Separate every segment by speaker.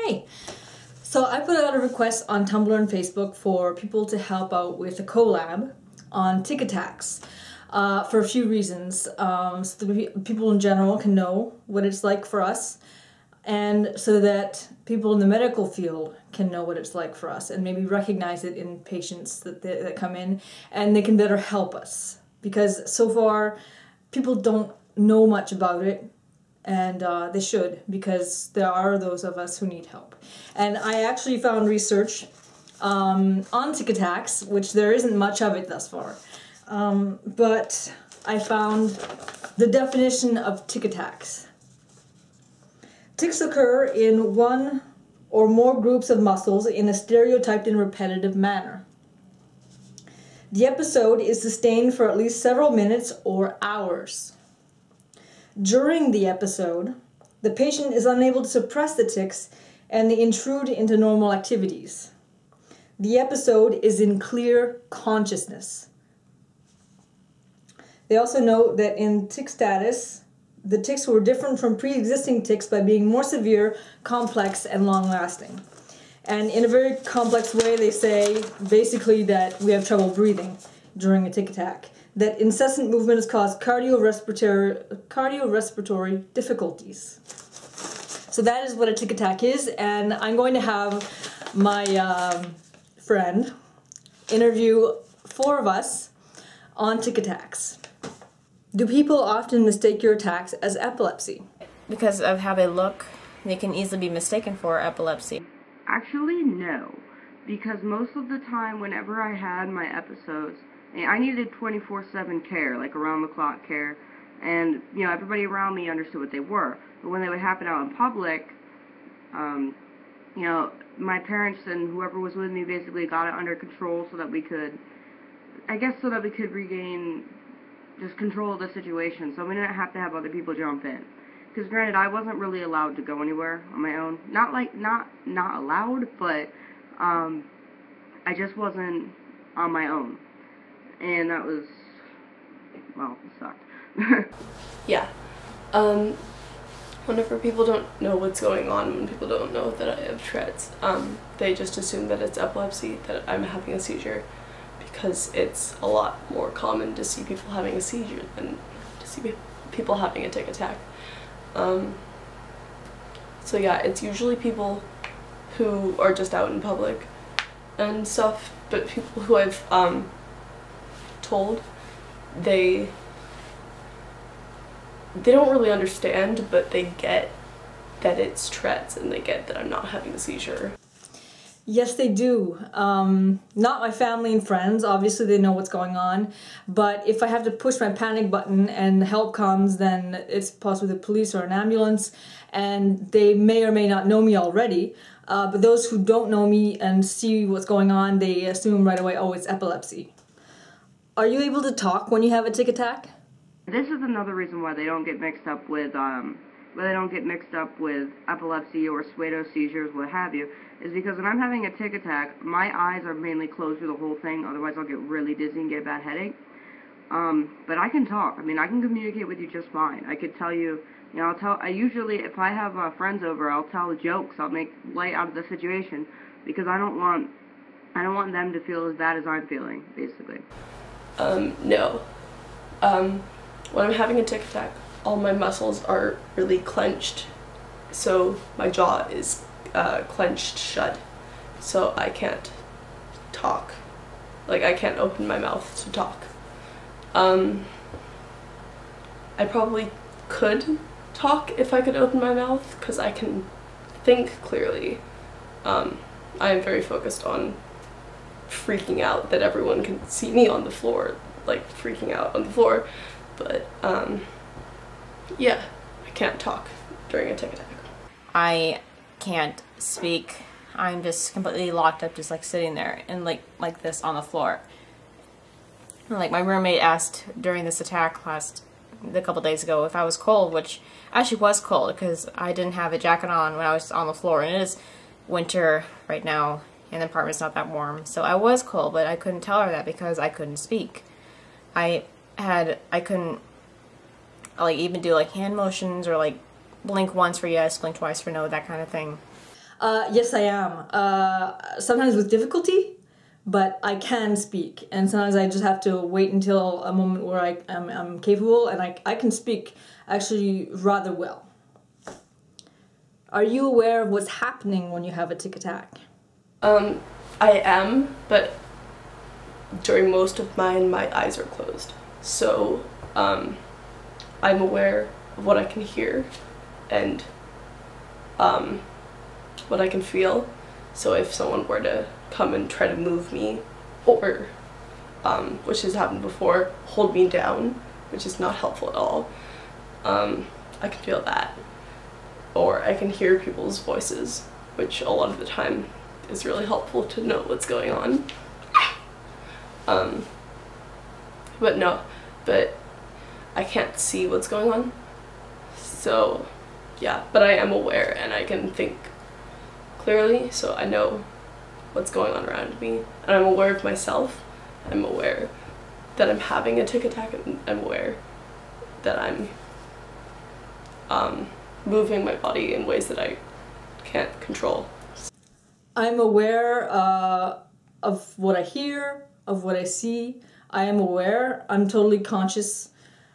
Speaker 1: Hey, so I put out a request on Tumblr and Facebook for people to help out with a collab on tic attacks for a few reasons. So the people in general can know what it's like for us, and so that people in the medical field can know what it's like for us and maybe recognize it in patients that come in, and they can better help us. Because so far, people don't know much about it, and they should, because there are those of us who need help. And I actually found research on tic attacks, which there isn't much of it thus far, but I found the definition of tic attacks. Tics occur in one or more groups of muscles in a stereotyped and repetitive manner. The episode is sustained for at least several minutes or hours. During the episode, the patient is unable to suppress the tics and they intrude into normal activities. The episode is in clear consciousness. They also note that in Tic Status, the tics were different from pre-existing tics by being more severe, complex, and long-lasting. And in a very complex way, they say basically that we have trouble breathing during a tic attack, that incessant movement has caused cardiorespiratory difficulties. So that is what a tic attack is, and I'm going to have my friend interview 4 of us on tic attacks. Do people often mistake your attacks as epilepsy?
Speaker 2: Because of how they look, they can easily be mistaken for epilepsy.
Speaker 3: Actually, no. Because most of the time, whenever I had my episodes, I needed 24/7 care, like around-the-clock care, and, you know, everybody around me understood what they were. But when they would happen out in public, you know, my parents and whoever was with me basically got it under control so that we could, I guess, so that we could regain just control of the situation, so we didn't have to have other people jump in. Because granted, I wasn't really allowed to go anywhere on my own. Not allowed, but I just wasn't on my own. And that was, well, it sucked.
Speaker 4: Yeah. Whenever people don't know what's going on, when people don't know that I have Tourette's, they just assume that it's epilepsy, that I'm having a seizure, because it's a lot more common to see people having a seizure than to see people having a tic attack. So yeah, it's usually people who are just out in public and stuff, but people who I've told, they don't really understand, but they get that it's Tourette's and they get that I'm not having a seizure.
Speaker 1: Yes, they do. Not my family and friends, obviously they know what's going on, but if I have to push my panic button and help comes, then it's possibly the police or an ambulance, and they may or may not know me already, but those who don't know me and see what's going on, they assume right away, oh, it's epilepsy. Are you able to talk when you have a tic attack?
Speaker 3: This is another reason why they don't get mixed up with epilepsy or pseudo seizures, what have you, is because when I'm having a tic attack, my eyes are mainly closed through the whole thing, otherwise I'll get really dizzy and get a bad headache. But I can talk. I mean, I can communicate with you just fine. I could tell you, you know, I usually, if I have friends over, I'll tell jokes, I'll make light out of the situation, because I don't want them to feel as bad as I'm feeling, basically.
Speaker 4: No. When I'm having a tic attack, all my muscles are really clenched, so my jaw is clenched shut, so I can't talk. Like, I can't open my mouth to talk. I probably could talk if I could open my mouth, because I can think clearly. I am very focused on freaking out that everyone can see me on the floor, like freaking out on the floor, but yeah, I can't talk during a tic attack.
Speaker 2: I can't speak. I'm just completely locked up, just like sitting there and like this on the floor. And, like, my roommate asked during this attack a couple days ago if I was cold, which actually was cold because I didn't have a jacket on when I was on the floor, and it is winter right now and the apartment's not that warm, so I was cold, but I couldn't tell her that because I couldn't speak. I couldn't like even do like hand motions or like blink once for yes, blink twice for no, that kind of thing.
Speaker 1: Yes, I am. Sometimes with difficulty, but I can speak. And sometimes I just have to wait until a moment where I'm capable, and I can speak actually rather well. Are you aware of what's happening when you have a tic attack?
Speaker 4: I am, but during most of mine, my eyes are closed. So, I'm aware of what I can hear and what I can feel. So if someone were to come and try to move me, or, which has happened before, hold me down, which is not helpful at all, I can feel that. Or I can hear people's voices, which a lot of the time is really helpful to know what's going on. But I can't see what's going on. So, yeah, but I am aware and I can think clearly, so I know what's going on around me. And I'm aware of myself. I'm aware that I'm having a tic attack, and I'm aware that I'm moving my body in ways that I can't control.
Speaker 1: I'm aware of what I hear, of what I see. I am aware. I'm totally conscious.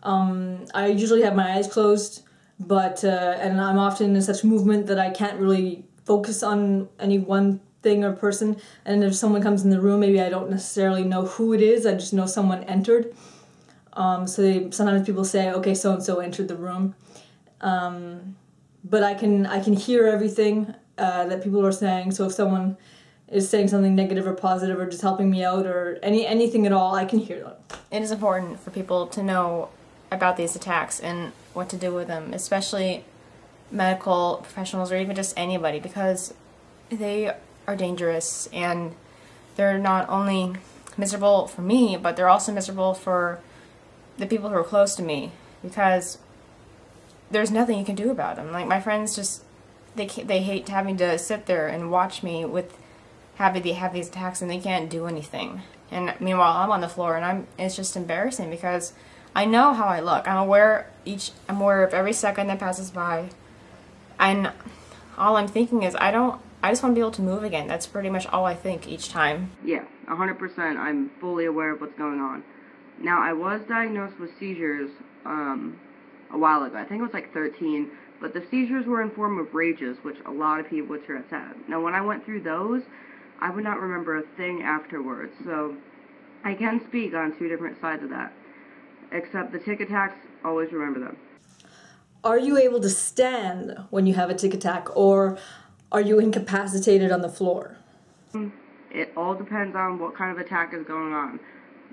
Speaker 1: I usually have my eyes closed, but and I'm often in such movement that I can't really focus on any one thing or person. And if someone comes in the room, maybe I don't necessarily know who it is. I just know someone entered. Sometimes people say, okay, so and so entered the room. But I can hear everything that people are saying. So if someone is saying something negative or positive or just helping me out or anything at all, I can hear them.
Speaker 2: It is important for people to know about these attacks and what to do with them, especially medical professionals or even just anybody, because they are dangerous and they're not only miserable for me, but they're also miserable for the people who are close to me, because there's nothing you can do about them. Like, my friends just, they hate having to sit there and watch me with have these attacks, and they can't do anything. And meanwhile, I'm on the floor, and it's just embarrassing because I know how I look. I'm aware of every second that passes by, and all I'm thinking is I just want to be able to move again. That's pretty much all I think each time.
Speaker 3: Yeah, 100%. I'm fully aware of what's going on. Now, I was diagnosed with seizures a while ago. I think it was like 13, but the seizures were in form of rages, which a lot of people with Tourette's have. Now, when I went through those, I would not remember a thing afterwards, so I can speak on two different sides of that. Except the tic attacks, always remember them.
Speaker 1: Are you able to stand when you have a tic attack, or are you incapacitated on the floor?
Speaker 3: It all depends on what kind of attack is going on.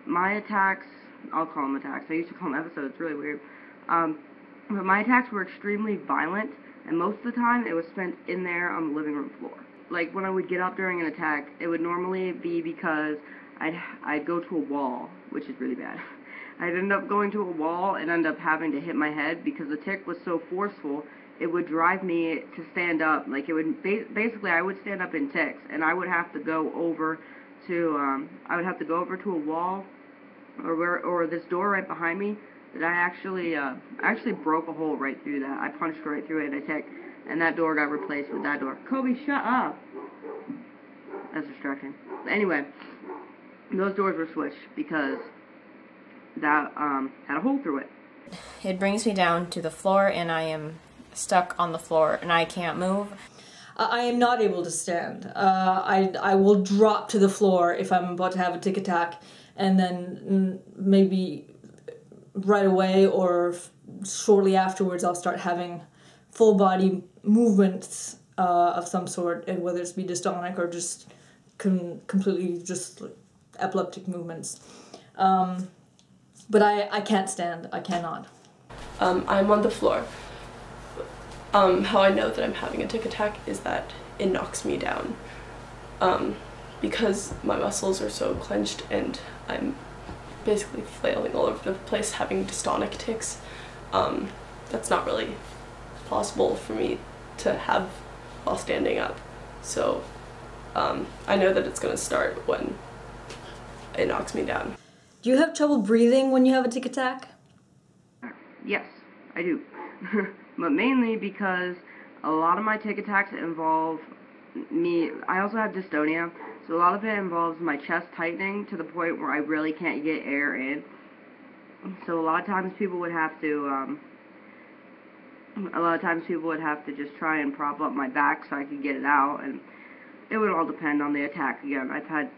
Speaker 3: My attacks, I'll call them attacks. I used to call them episodes, really weird. But my attacks were extremely violent, and most of the time it was spent in there on the living room floor. Like, when I would get up during an attack, it would normally be because I'd go to a wall, which is really bad. I'd end up going to a wall and end up having to hit my head because the tic was so forceful, it would drive me to stand up. Like, it would, basically, I would stand up in tics, and I would have to go over to, a wall, or this door right behind me, that I actually broke a hole right through that. I punched right through it in a tic, and that door got replaced with that door. Kobe, shut up! That's distracting. But anyway, those doors were switched because that had a hole through it.
Speaker 2: It brings me down to the floor, and I am stuck on the floor, and I can't move.
Speaker 1: I am not able to stand. I will drop to the floor if I'm about to have a tic attack, and then maybe right away or shortly afterwards I'll start having full body movements of some sort, and whether it's be dystonic or just completely just epileptic movements. But I can't stand. I cannot.
Speaker 4: I'm on the floor. How I know that I'm having a tic attack is that it knocks me down. Because my muscles are so clenched and I'm basically flailing all over the place, having dystonic tics. That's not really possible for me to have while standing up. So I know that it's going to start when it knocks me down.
Speaker 1: Do you have trouble breathing when you have a tic attack?
Speaker 3: Yes, I do. But mainly because a lot of my tic attacks involve I also have dystonia, so a lot of it involves my chest tightening to the point where I really can't get air in. So a lot of times people would have to just try and prop up my back so I could get it out, and it would all depend on the attack. Again, I've had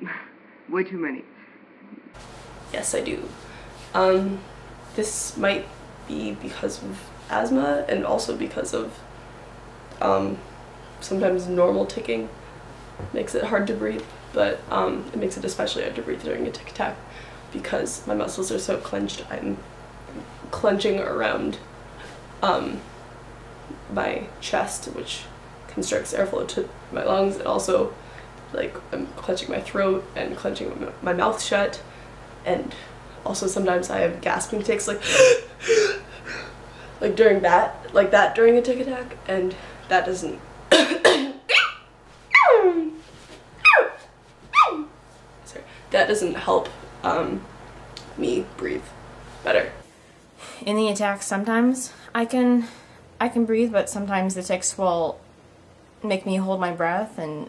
Speaker 3: way too many.
Speaker 4: Yes, I do. This might be because of asthma and also because of sometimes normal ticking makes it hard to breathe, but it makes it especially hard to breathe during a tic attack because my muscles are so clenched. I'm clenching around my chest, which constricts airflow to my lungs, and also like I'm clenching my throat and clenching my mouth shut, and also sometimes I have gasping tics like during that during a tic attack, and that doesn't sorry, that doesn't help me breathe better.
Speaker 2: In the attacks, sometimes I can breathe, but sometimes the tics will make me hold my breath, and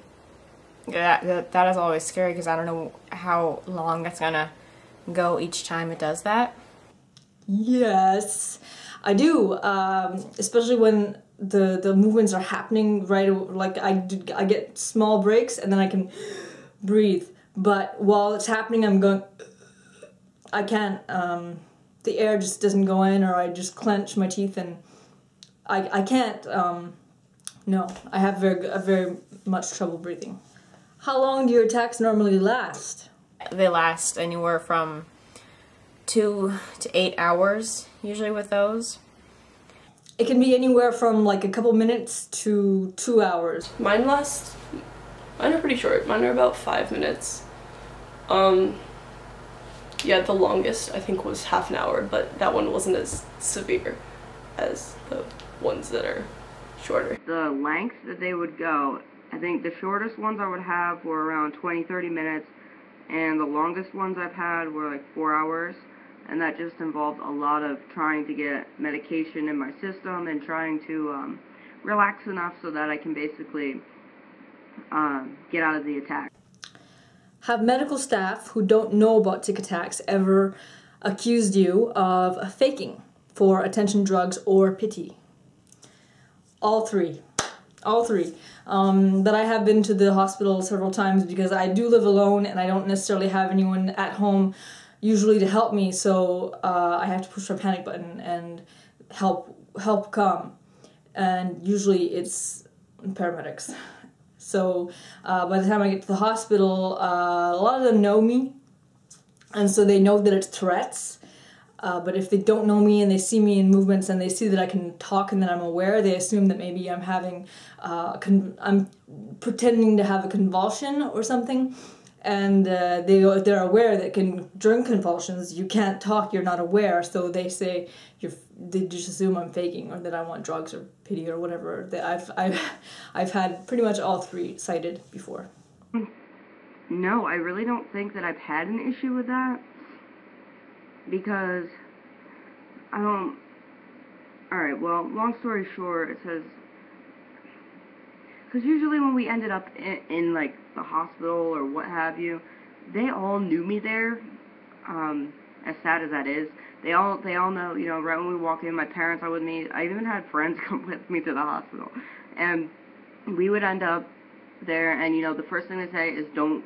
Speaker 2: that is always scary because I don't know how long that's gonna go each time it does that.
Speaker 1: Yes, I do, especially when the movements are happening right, like I get small breaks and then I can breathe, but while it's happening I'm going, I can't, the air just doesn't go in, or I just clench my teeth and I can't, no, I have very much trouble breathing. How long do your attacks normally last?
Speaker 2: They last anywhere from 2 to 8 hours, usually with those.
Speaker 1: It can be anywhere from like a couple minutes to 2 hours.
Speaker 4: Mine are pretty short. Mine are about 5 minutes. Yeah, the longest I think was half an hour, but that one wasn't as severe as the ones that are shorter.
Speaker 3: The length that they would go, I think the shortest ones I would have were around 20-30 minutes, and the longest ones I've had were like 4 hours, and that just involved a lot of trying to get medication in my system and trying to relax enough so that I can basically get out of the attack.
Speaker 1: Have medical staff who don't know about tic attacks ever accused you of faking for attention drugs or pity? All three. That I have been to the hospital several times because I do live alone and I don't necessarily have anyone at home usually to help me, so I have to push my panic button and help come, and usually it's paramedics. So by the time I get to the hospital, a lot of them know me, and so they know that it's Tourette's. But if they don't know me and they see me in movements and they see that I can talk and that I'm aware, they assume that maybe I'm having, I'm pretending to have a convulsion or something. And they're aware that during convulsions you can't talk, you're not aware. So they say they just assume I'm faking, or that I want drugs or pity or whatever. That I've had pretty much all three cited before.
Speaker 3: No, I really don't think that I've had an issue with that. Because I don't... Alright, well, long story short, it says... Because usually when we ended up in like, the hospital or what have you, they all knew me there, as sad as that is. They all know, you know, right when we walk in, my parents are with me. I even had friends come with me to the hospital. And we would end up there, and, you know, the first thing they say is, don't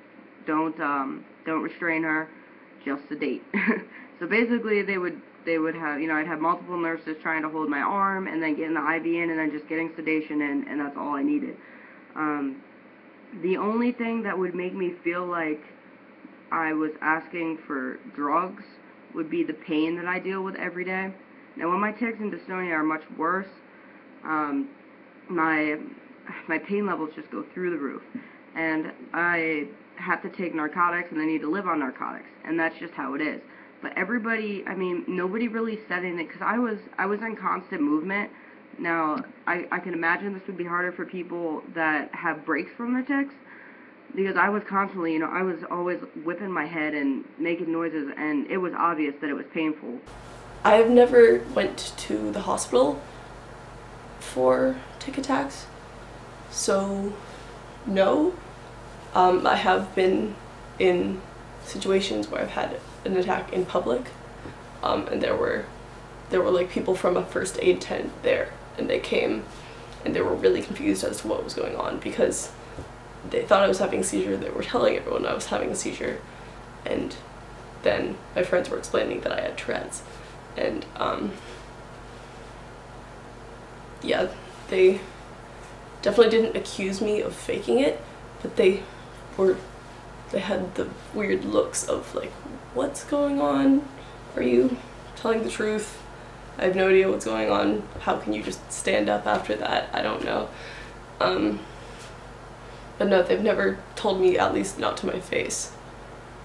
Speaker 3: restrain her, just sedate. So basically, they would have, you know, I'd have multiple nurses trying to hold my arm, and then getting the IV in, and then just getting sedation in, and that's all I needed. The only thing that would make me feel like I was asking for drugs would be the pain that I deal with every day. Now, when my tics and dystonia are much worse, my pain levels just go through the roof, and I have to take narcotics, and I need to live on narcotics, and that's just how it is. But everybody, I mean, nobody really said anything, because I was in constant movement. Now, I can imagine this would be harder for people that have breaks from their tics, because I was constantly, you know, I was always whipping my head and making noises, and it was obvious that it was painful.
Speaker 4: I've never went to the hospital for tic attacks, so no. I have been in situations where I've had an attack in public, and there were like people from a first aid tent there, and they came and they were really confused as to what was going on because they thought I was having a seizure. They were telling everyone I was having a seizure, and then my friends were explaining that I had Tourette's, and yeah, they definitely didn't accuse me of faking it, but they had the weird looks of like, what's going on? Are you telling the truth? I have no idea what's going on. How can you just stand up after that? I don't know. But no, they've never told me, at least not to my face,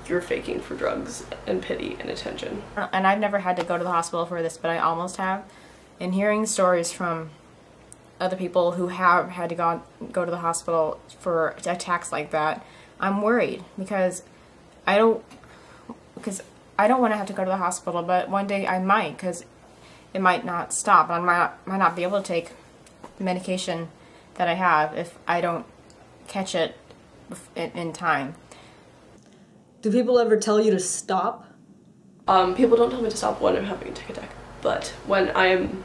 Speaker 4: you're faking for drugs and pity and attention.
Speaker 2: And I've never had to go to the hospital for this, but I almost have. And hearing stories from other people who have had to go to the hospital for attacks like that, I'm worried because I don't want to have to go to the hospital, but one day I might, because it might not stop. I might not be able to take the medication that I have if I don't catch it in time.
Speaker 1: Do people ever tell you to stop?
Speaker 4: People don't tell me to stop when I'm having a tic attack, but when I'm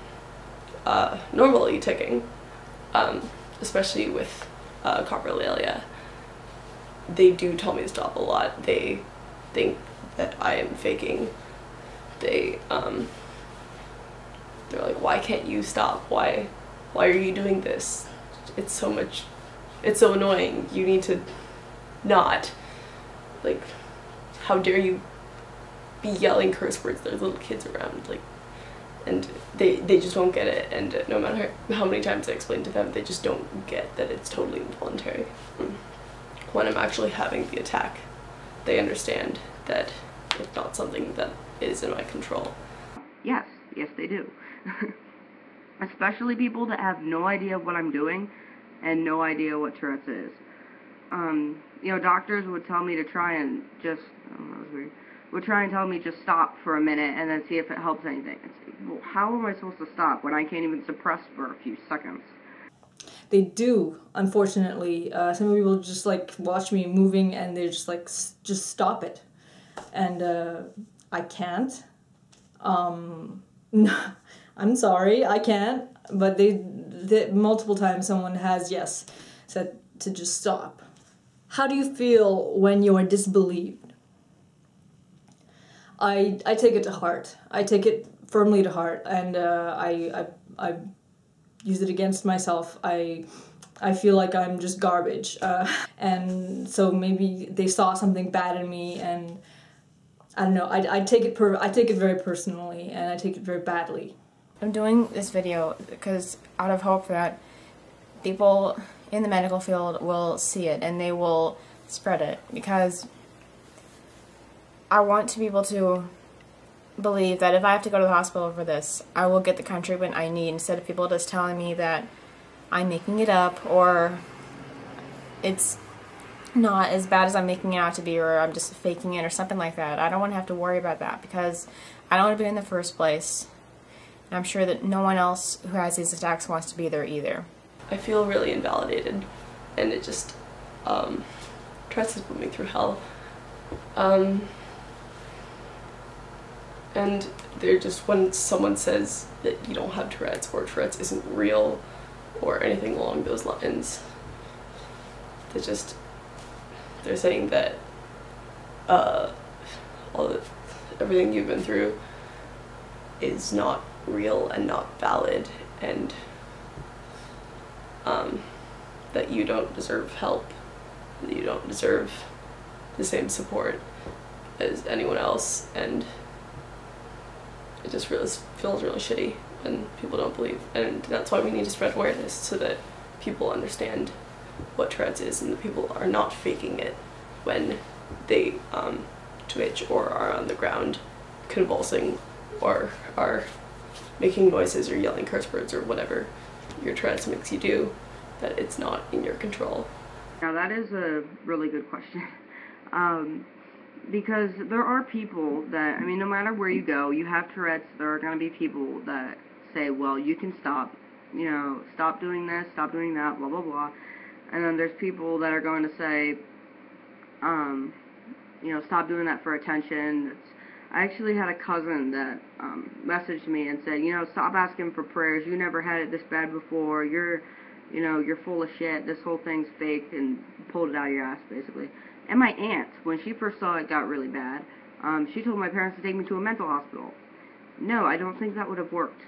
Speaker 4: normally ticking, especially with coprolalia, they do tell me to stop a lot. They think that I am faking. They're like, why can't you stop? Why are you doing this? It's so annoying. You need to not. Like, how dare you be yelling curse words? There's little kids around, like, and they just don't get it, and no matter how many times I explain to them, they just don't get that it's totally involuntary. When I'm actually having the attack, they understand that it's not something that is in my control.
Speaker 3: Yes, they do. Especially people that have no idea what I'm doing and no idea what Tourette's is. You know, doctors would tell me to try and just, oh, that was weird, would try and tell me just stop for a minute and then see if it helps anything. Well, how am I supposed to stop when I can't even suppress for a few seconds?
Speaker 1: They do, unfortunately. Some people just like watch me moving and they're just like, just stop it. And I can't. I'm sorry, I can't. But they multiple times someone has, yes, said to just stop. How do you feel when you are disbelieved? I take it to heart. I take it firmly to heart, and I use it against myself. I feel like I'm just garbage, and so maybe they saw something bad in me, and I don't know. I take it very personally, and I take it very badly.
Speaker 2: I'm doing this video because out of hope that people in the medical field will see it and they will spread it, because I want to be able to believe that if I have to go to the hospital for this, I will get the country treatment I need, instead of people just telling me that I'm making it up, or it's not as bad as I'm making it out to be, or I'm just faking it or something like that. I don't want to have to worry about that because I don't want to be in the first place. And I'm sure that no one else who has these attacks wants to be there either.
Speaker 4: I feel really invalidated, and it just Tourette's has put me through hell. And they're just, when someone says that you don't have Tourette's or Tourette's isn't real or anything along those lines, they're saying that everything you've been through is not real and not valid, and that you don't deserve help, that you don't deserve the same support as anyone else, and it just really feels really shitty when people don't believe, and that's why we need to spread awareness so that people understand what Tourette's is and that people are not faking it when they twitch or are on the ground convulsing or are making noises or yelling curse words or whatever your Tourette's makes you do, that it's not in your control.
Speaker 3: Now that is a really good question. Because there are people that, I mean, no matter where you go, you have Tourette's, there are going to be people that say, well, you can stop, you know, stop doing this, stop doing that, blah, blah, blah. And then there's people that are going to say, you know, stop doing that for attention. I actually had a cousin that messaged me and said, you know, stop asking for prayers. You never had it this bad before. You're full of shit. This whole thing's fake, and pulled it out of your ass, basically. And my aunt, when she first saw it got really bad, she told my parents to take me to a mental hospital. No, I don't think that would have worked.